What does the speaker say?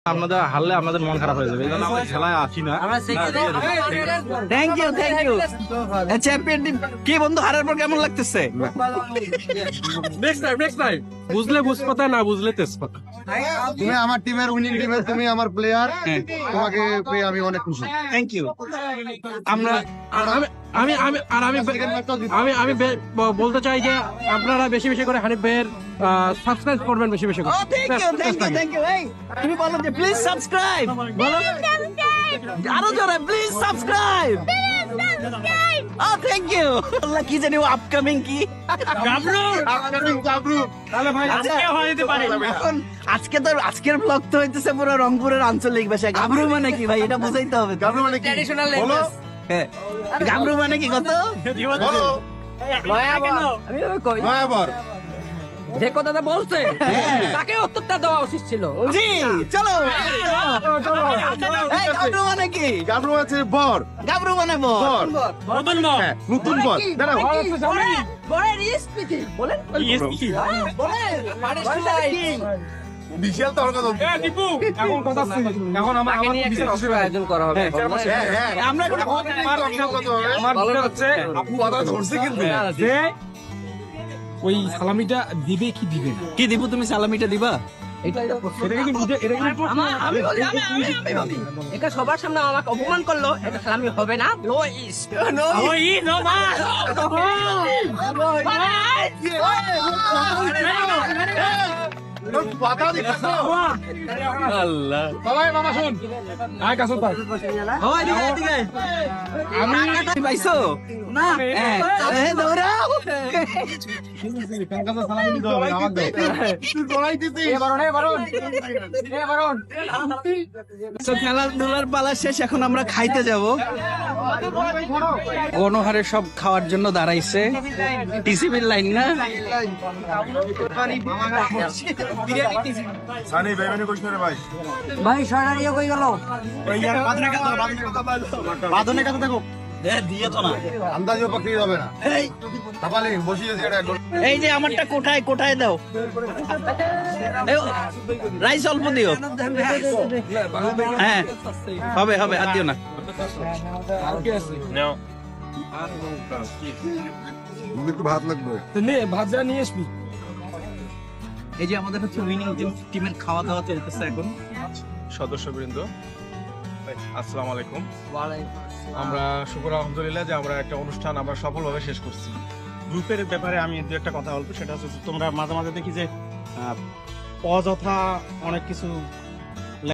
আমাদের হারলে আমাদের মন খারাপ হয়ে যাবে, এই জন্য আমরা খেলায় আছি না। Thank you champion team. কি বন্ধু, হারার পর কেমন লাগতেছে? নেক্সট টাইম বুঝলে বুঝপাতা, না বুঝলে তেজপাতা। তুমি আমার টিমের উইনিং টিমের, তুমি আমার প্লেয়ার, তোমাকে পেয়ে আমি অনেক খুশি। Thank you. আমরা আমি আমি আর আমি আমি আমি বলতে চাই যে আপনারা বেশি বেশি করে হানিফ ভাইয়ের সাবস্ক্রাইব করবেন, বেশি বেশি করে। Thank you. তুমি বলো যে প্লিজ সাবস্ক্রাইব, বলো আরো জোরে প্লিজ সাবস্ক্রাইব। Thank you. আল্লাহ কি জানি আপকামিং কি এখন আজকের ব্লগ তো হইতেছে পুরো রংপুরের আঞ্চলিক ভাষা। গাবরু মানে কি ভাই, এটা বুঝাইতে হবে। গাবরু মানে কি? হ্যাঁ, গাবরু মানে কি কত? নয়াবর। যে কথাটা বলছে তাকে উত্তরটা দেওয়া উচিত ছিল। জি চলো। এই গাবরু মানে কি? গাবরু আছে বর। গাবরু মানে বর। হ্যাঁ, নতুন বর। দাঁড়াও। বরের স্মৃতি বলেন, বিশাল তর্ক তো। এখন কথা এখন আমার বিশেষ আয়োজন করা হবে। হ্যাঁ, হ্যাঁ। আমরা আমার বিষয় হচ্ছে আপু কথা ধরছে কিন্তু। যে ওই সালামিটা দিবে কি দিবে না। কি দিব? তুমি সালামিটা দিবা? এটা কিন্তু আমি বলি, এটা সবার সামনে আমাকে অপমান করলো, এটা সালামি হবে না। আল্লাহ। সবাই মামা শুন, আয় কাছে থাক। আমি পাইছো না? হ্যাঁ, দৌড়াও। So, খেলাধুলার পালা শেষ, এখন আমরা খাইতে যাব। গণহারে সব খাওয়ার জন্য দাঁড়াইছে। টিসিবির লাইন না? সানি বেমানি কইছ না রে ভাই। ভাই সরারি কই গেল? বাদনে কথা দেখো। দিয়ে তো না। আন্দাজও পাকড়ি হবে না। তাপালি বসিয়েছে এটা। এই যে আমারটা কোঠায় দাও। রাইস অল্প দিও। হ্যাঁ, হবে আর দিও না। একটু ভাত লাগবে। ভাজা নিয়ে আসবি। এই যে আমাদের হচ্ছে উইনিং টিমের খাওয়া দাওয়া চলতেছে এখন। সদস্যবৃন্দ আসসালামু আলাইকুম। আমরা শুকর আলহামদুলিল্লাহ যে আমরা একটা অনুষ্ঠান আমরা সফলভাবে শেষ করছি। গ্রুপের ব্যাপারে আমি দু একটা কথা বলবো, সেটা হচ্ছে তোমরা মাঝে মাঝে দেখি যে অযথা অনেক কিছু